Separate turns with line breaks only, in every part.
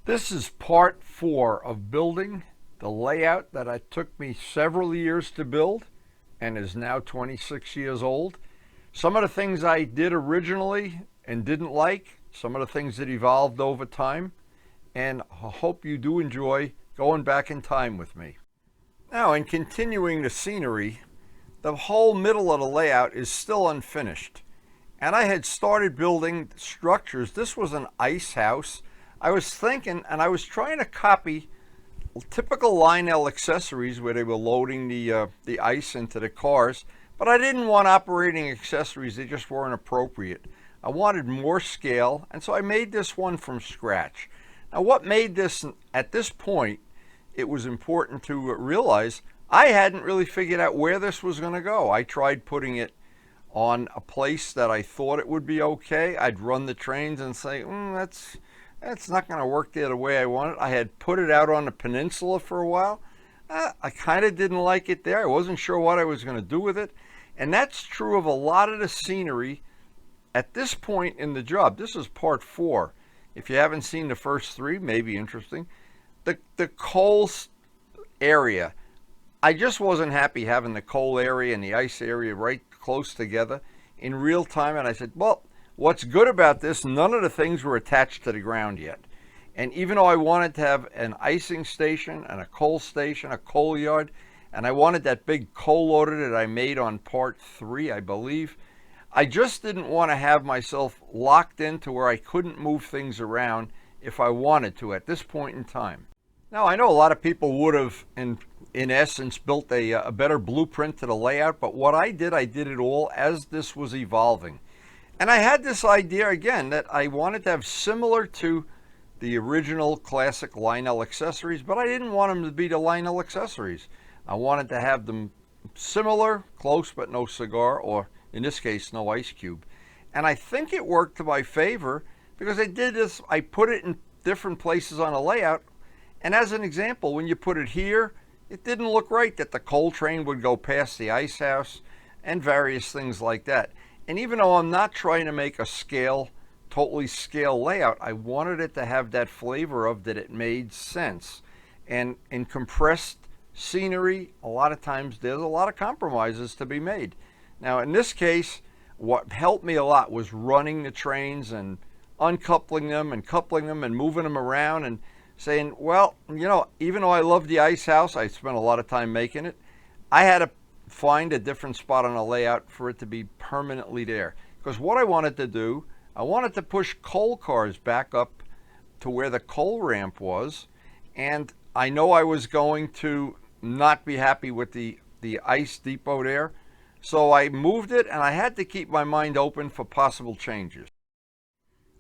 This is part 4 of building the layout that it took me several years to build and is now 26 years old. Some of the things I did originally and didn't like, some of the things that evolved over time, and I hope you do enjoy going back in time with me. Now, in continuing the scenery, the whole middle of the layout is still unfinished. And I had started building structures. This was an ice house. I was thinking, and I was trying to copy typical Lionel accessories where they were loading the ice into the cars, but I didn't want operating accessories. They just weren't appropriate. I wanted more scale, and so I made this one from scratch. Now, what made this, at this point, it was important to realize I hadn't really figured out where this was going to go. I tried putting it on a place that I thought it would be okay. I'd run the trains and say, that's not going to work there the way I want it. I had put it out on the peninsula for a while. I kind of didn't like it there. I wasn't sure what I was going to do with it. And that's true of a lot of the scenery at this point in the job. This is part 4. If you haven't seen the first 3, maybe interesting. The coal area, I just wasn't happy having the coal area and the ice area right close together in real time. And I said, well, what's good about this, none of the things were attached to the ground yet. And even though I wanted to have an icing station and a coal station, a coal yard, and I wanted that big coal loader that I made on part 3, I believe, I just didn't want to have myself locked into where I couldn't move things around if I wanted to at this point in time. Now, I know a lot of people would have, in essence, built a better blueprint to the layout, but what I did it all as this was evolving. And I had this idea, again, that I wanted to have similar to the original classic Lionel accessories, but I didn't want them to be the Lionel accessories. I wanted to have them similar, close but no cigar, or in this case, no ice cube. And I think it worked to my favor because I did this, I put it in different places on a layout. And as an example, when you put it here, it didn't look right that the coal train would go past the ice house and various things like that. And even though I'm not trying to make a totally scale layout, I wanted it to have that flavor of that it made sense. And in compressed scenery, a lot of times there's a lot of compromises to be made. Now, in this case, what helped me a lot was running the trains and uncoupling them and coupling them and moving them around and saying, well, even though I love the ice house, I spent a lot of time making it, I had to find a different spot on a layout for it to be permanently there. Because what I wanted to do, I wanted to push coal cars back up to where the coal ramp was, and I know I was going to not be happy with the ice depot there, so I moved it, and I had to keep my mind open for possible changes.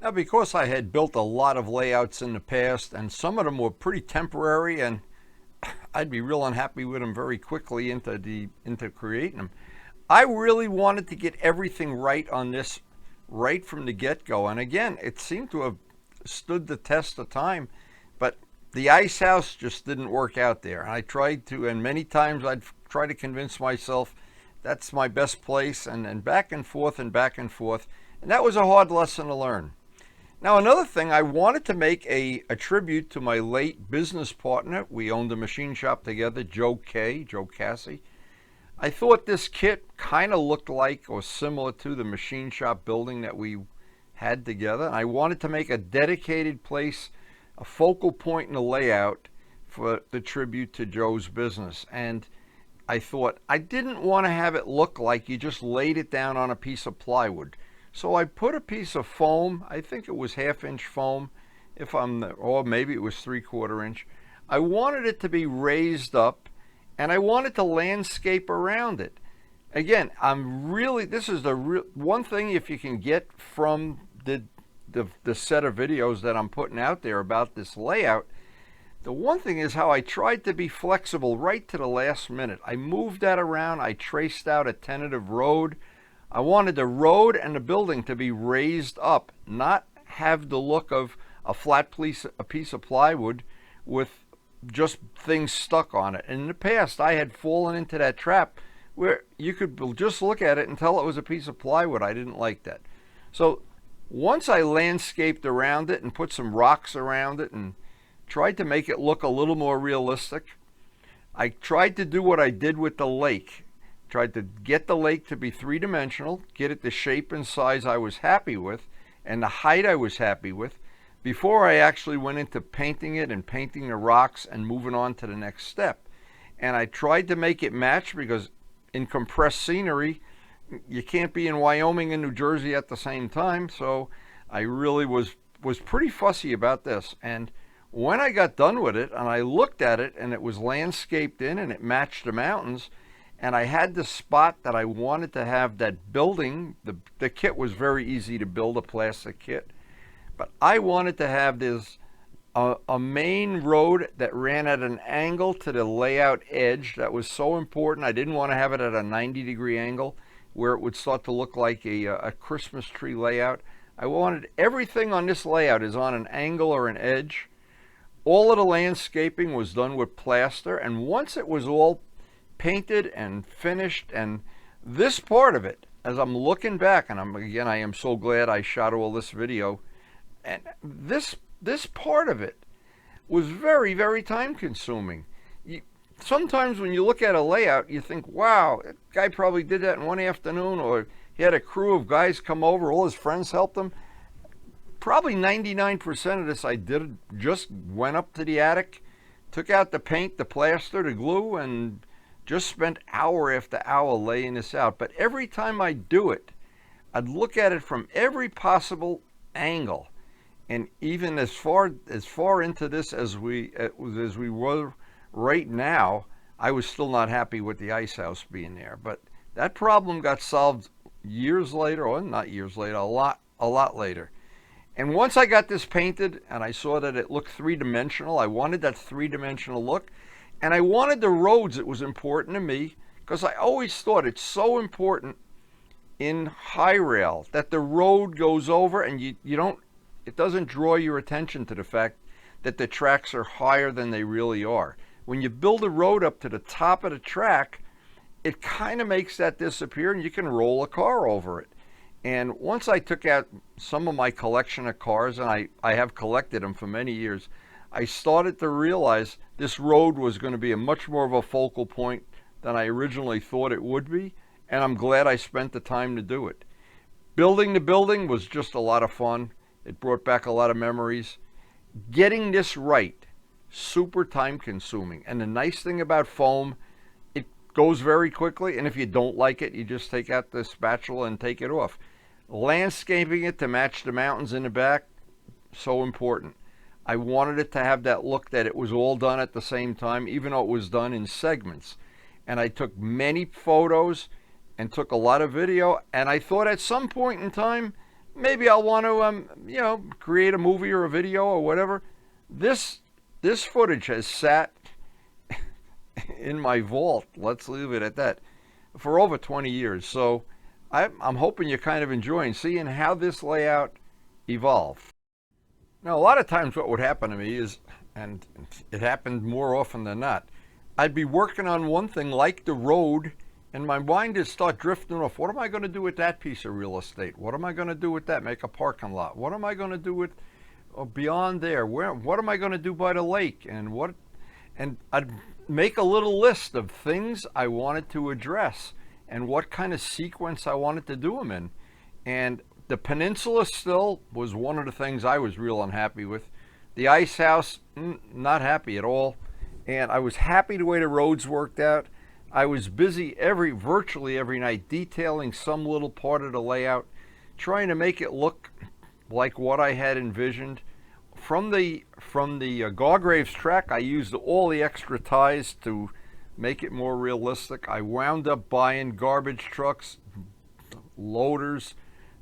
Now, because I had built a lot of layouts in the past, and some of them were pretty temporary, and I'd be real unhappy with them very quickly into creating them, I really wanted to get everything right on this right from the get-go. And again, it seemed to have stood the test of time, but the ice house just didn't work out there. And I tried to, and many times I'd try to convince myself that's my best place, and back and forth and back and forth. And that was a hard lesson to learn. Now, another thing, I wanted to make a tribute to my late business partner. We owned a machine shop together, Joe Cassie. I thought this kit kind of looked like or similar to the machine shop building that we had together. And I wanted to make a dedicated place, a focal point in the layout for the tribute to Joe's business. And I thought I didn't want to have it look like you just laid it down on a piece of plywood. So I put a piece of foam, I think it was 1/2 inch foam, or maybe it was 3/4 inch. I wanted it to be raised up, and I wanted to landscape around it. Again, this is the one thing, if you can get from the set of videos that I'm putting out there about this layout, the one thing is how I tried to be flexible right to the last minute. I moved that around, I traced out a tentative road. I wanted the road and the building to be raised up, not have the look of a piece of plywood with just things stuck on it. And in the past, I had fallen into that trap where you could just look at it and tell it was a piece of plywood. I didn't like that. So once I landscaped around it and put some rocks around it and tried to make it look a little more realistic. I tried to do what I did with the lake. Tried to get the lake to be three-dimensional, get it the shape and size I was happy with, and the height I was happy with, before I actually went into painting it and painting the rocks and moving on to the next step. And I tried to make it match, because in compressed scenery, you can't be in Wyoming and New Jersey at the same time. So I really was pretty fussy about this. And when I got done with it and I looked at it and it was landscaped in and it matched the mountains, and I had the spot that I wanted to have that building, the kit was very easy to build, a plastic kit, but I wanted to have this a main road that ran at an angle to the layout edge. That was so important. I didn't want to have it at a 90-degree angle where it would start to look like a Christmas tree layout. I wanted everything on this layout is on an angle or an edge. All of the landscaping was done with plaster, and once it was all painted and finished, and this part of it, as I'm looking back, and I am so glad I shot all this video, and this part of it was very, very time consuming. Sometimes when you look at a layout, you think, wow, that guy probably did that in one afternoon, or he had a crew of guys come over, all his friends helped him. Probably 99% of this I did, just went up to the attic, took out the paint, the plaster, the glue, and just spent hour after hour laying this out. But every time I do it, I'd look at it from every possible angle. And even as far into this as we were right now, I was still not happy with the ice house being there. But that problem got solved years later, or not years later, a lot later. And once I got this painted and I saw that it looked three-dimensional, I wanted that three-dimensional look. And I wanted the roads. It was important to me, because I always thought it's so important in high rail that the road goes over and it doesn't draw your attention to the fact that the tracks are higher than they really are. When you build a road up to the top of the track, it kind of makes that disappear and you can roll a car over it. And once I took out some of my collection of cars, and I have collected them for many years, I started to realize this road was going to be a much more of a focal point than I originally thought it would be, and I'm glad I spent the time to do it. Building the building was just a lot of fun. It brought back a lot of memories. Getting this right, super time consuming. And the nice thing about foam, it goes very quickly, and if you don't like it, you just take out the spatula and take it off. Landscaping it to match the mountains in the back, so important. I wanted it to have that look that it was all done at the same time, even though it was done in segments. And I took many photos and took a lot of video, and I thought at some point in time, maybe I'll want to, create a movie or a video or whatever. This footage has sat in my vault, let's leave it at that, for over 20 years. So I'm hoping you're kind of enjoying seeing how this layout evolved. Now, a lot of times what would happen to me is, and it happened more often than not, I'd be working on one thing like the road, and my mind would start drifting off. What am I going to do with that piece of real estate? What am I going to do with that? Make a parking lot. What am I going to do with beyond there? What am I going to do by the lake? And I'd make a little list of things I wanted to address and what kind of sequence I wanted to do them in. And the peninsula still was one of the things I was real unhappy with. The ice house, not happy at all. And I was happy the way the roads worked out. I was busy virtually every night detailing some little part of the layout, trying to make it look like what I had envisioned. From the Gargraves track, I used all the extra ties to make it more realistic. I wound up buying garbage trucks, loaders,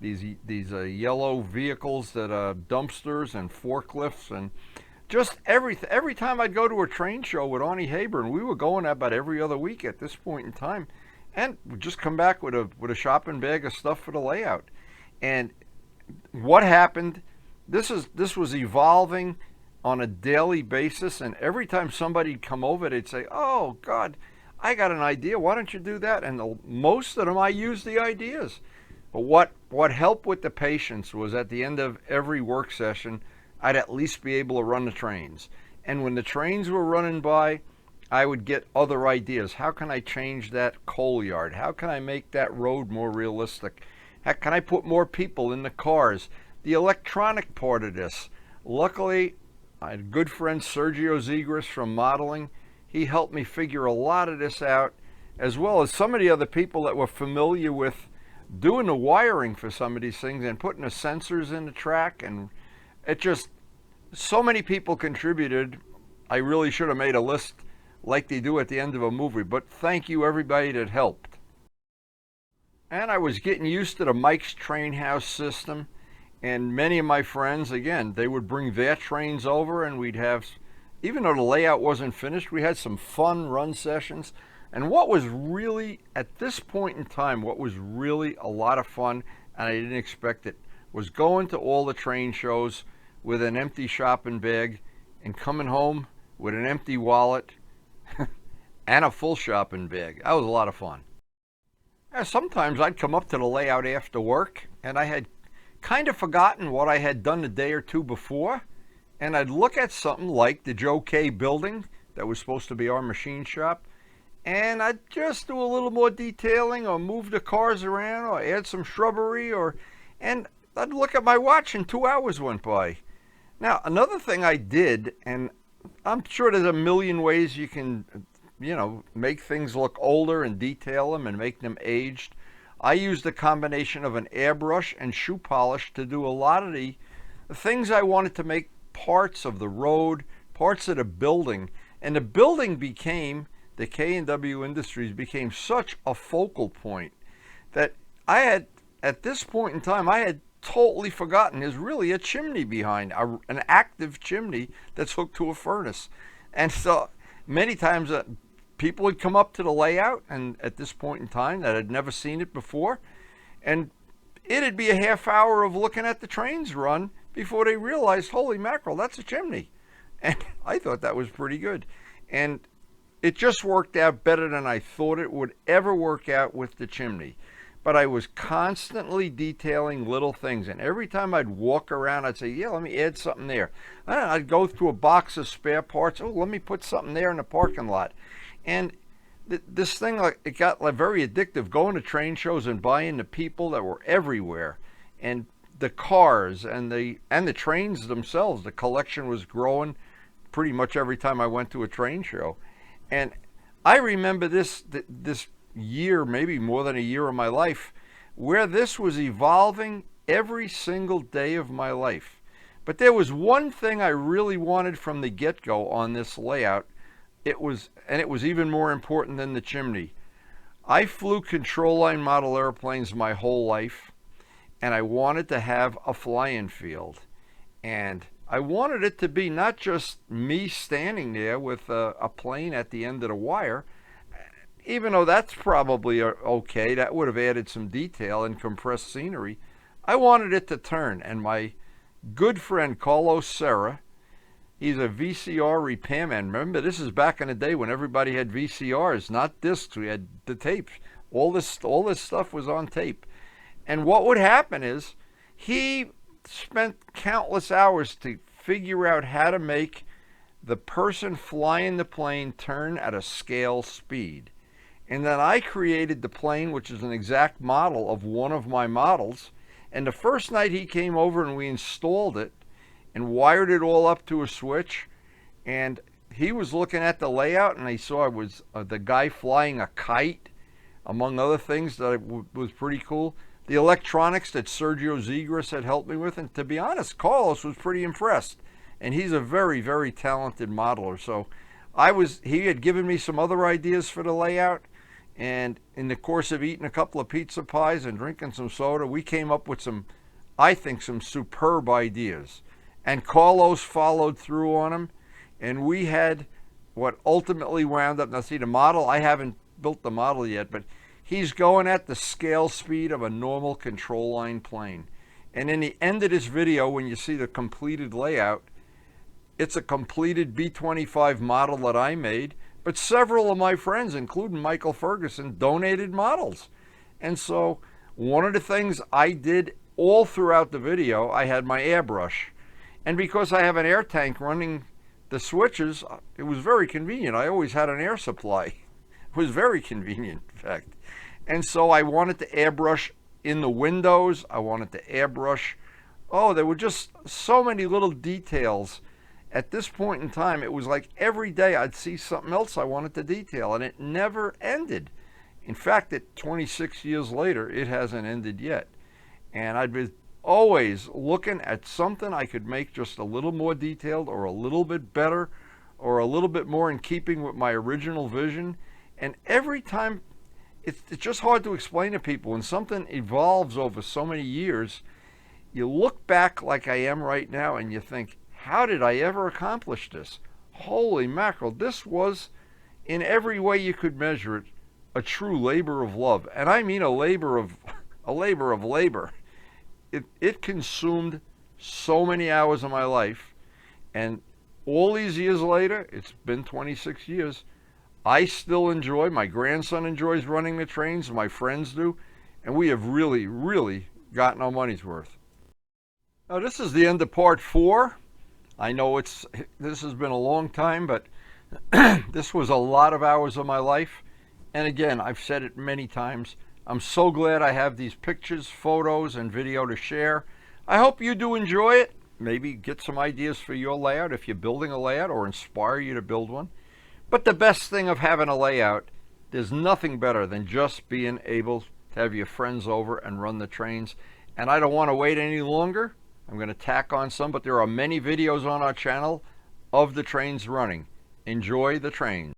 these yellow vehicles that are dumpsters and forklifts, and just everything. Every time I'd go to a train show with Arnie Haber, and we were going about every other week at this point in time, and we'd just come back with a shopping bag of stuff for the layout. And what happened? This was evolving on a daily basis, and every time somebody'd come over, they'd say, "Oh God, I got an idea. Why don't you do that?" And most of them, I used the ideas. But what helped with the patience was at the end of every work session, I'd at least be able to run the trains. And when the trains were running by, I would get other ideas. How can I change that coal yard? How can I make that road more realistic? How can I put more people in the cars? The electronic part of this. Luckily, I had a good friend, Sergio Zegras from modeling. He helped me figure a lot of this out, as well as some of the other people that were familiar with doing the wiring for some of these things and putting the sensors in the track. And it just, so many people contributed. I really should have made a list like they do at the end of a movie, but thank you everybody that helped. And I was getting used to the Mike's Train House system, and many of my friends, again, they would bring their trains over, and we'd have, even though the layout wasn't finished, we had some fun run sessions. And what was really, at this point in time, what was really a lot of fun, and I didn't expect it, was going to all the train shows with an empty shopping bag and coming home with an empty wallet and a full shopping bag. That was a lot of fun. Sometimes I'd come up to the layout after work, and I had kind of forgotten what I had done the day or two before, and I'd look at something like the Joe K building that was supposed to be our machine shop, and I'd just do a little more detailing or move the cars around or add some shrubbery, and I'd look at my watch and 2 hours went by. Now, another thing I did, and I'm sure there's a million ways you can, make things look older and detail them and make them aged. I used a combination of an airbrush and shoe polish to do a lot of the things I wanted to make parts of the road, parts of the building. And the building became, the K&W Industries became such a focal point that I had, at this point in time, I had totally forgotten there's really a chimney behind, an active chimney that's hooked to a furnace. And so many times people would come up to the layout, and at this point in time that had never seen it before, and it'd be a half hour of looking at the trains run before they realized, holy mackerel, that's a chimney. And I thought that was pretty good. And it just worked out better than I thought it would ever work out with the chimney. But I was constantly detailing little things, and every time I'd walk around, I'd say, yeah, let me add something there. I'd go through a box of spare parts. Oh, let me put something there in the parking lot. And this thing, it got very addictive, going to train shows and buying the people that were everywhere, and the cars and the trains themselves. The collection was growing pretty much every time I went to a train show. And I remember this year, maybe more than a year of my life, where this was evolving every single day of my life. But there was one thing I really wanted from the get-go on this layout. It was even more important than the chimney. I flew control line model airplanes my whole life, and I wanted to have a flying field. And I wanted it to be not just me standing there with a plane at the end of the wire, even though that's probably okay. That would have added some detail and compressed scenery. I wanted it to turn, and my good friend Carlos Serra, he's a VCR repairman. Remember, this is back in the day when everybody had VCRs, not discs. We had the tapes. All this stuff was on tape. And what would happen is he spent countless hours to figure out how to make the person flying the plane turn at a scale speed. And then I created the plane, which is an exact model of one of my models. And the first night he came over and we installed it and wired it all up to a switch, and he was looking at the layout, and he saw it was the guy flying a kite, among other things that was pretty cool. The electronics that Sergio Zegras had helped me with, and to be honest, Carlos was pretty impressed, and he's a very, very talented modeler. So he had given me some other ideas for the layout, and in the course of eating a couple of pizza pies and drinking some soda, we came up with some superb ideas. And Carlos followed through on them, and we had what ultimately wound up, now see the model, I haven't built the model yet, but he's going at the scale speed of a normal control line plane. And in the end of this video, when you see the completed layout, it's a completed B-25 model that I made, but several of my friends, including Michael Ferguson, donated models. And so one of the things I did all throughout the video, I had my airbrush. And because I have an air tank running the switches, it was very convenient. I always had an air supply. It was very convenient, in fact. And so I wanted to airbrush in the windows. I wanted to airbrush. Oh, there were just so many little details. At this point in time, it was like every day I'd see something else I wanted to detail, and it never ended. In fact, at 26 years later, it hasn't ended yet. And I'd be always looking at something I could make just a little more detailed or a little bit better or a little bit more in keeping with my original vision. And every time, it's just hard to explain to people. When something evolves over so many years, you look back like I am right now and you think, how did I ever accomplish this? Holy mackerel, this was, in every way you could measure it, a true labor of love. And I mean a labor of labor. It consumed so many hours of my life, and all these years later, it's been 26 years, I still enjoy, my grandson enjoys running the trains, my friends do, and we have really, really gotten our money's worth. Now, this is the end of part 4. I know this has been a long time, but this was a lot of hours of my life. And again, I've said it many times, I'm so glad I have these pictures, photos, and video to share. I hope you do enjoy it. Maybe get some ideas for your layout if you're building a layout, or inspire you to build one. But the best thing of having a layout, there's nothing better than just being able to have your friends over and run the trains. And I don't want to wait any longer. I'm going to tack on some, but there are many videos on our channel of the trains running. Enjoy the trains.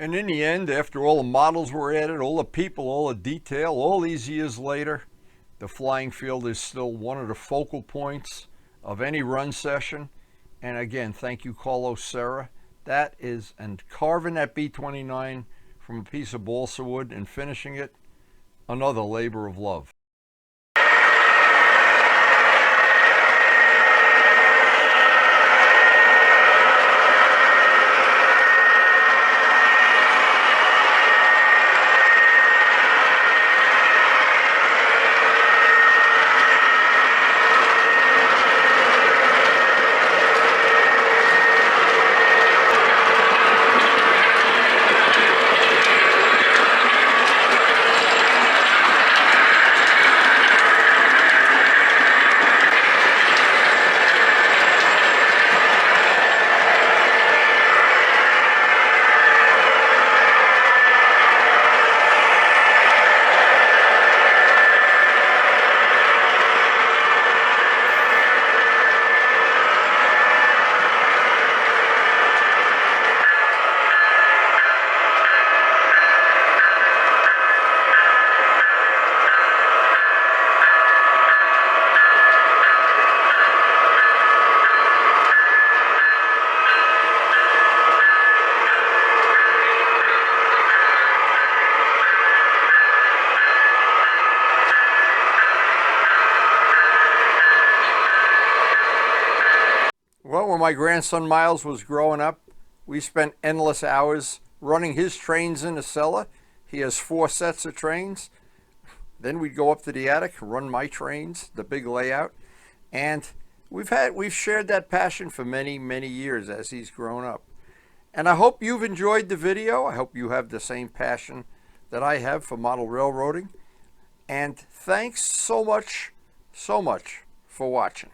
And in the end, after all the models were added, all the people, all the detail, all these years later, the flying field is still one of the focal points of any run session. And again, thank you, Carlos Serra. That is, and carving that B-29 from a piece of balsa wood and finishing it, another labor of love. my grandson Miles was growing up, we spent endless hours running his trains in the cellar. He has 4 sets of trains. Then we'd go up to the attic, run my trains, the big layout. And we've shared that passion for many, many years as he's grown up. And I hope you've enjoyed the video. I hope you have the same passion that I have for model railroading. And thanks so much for watching.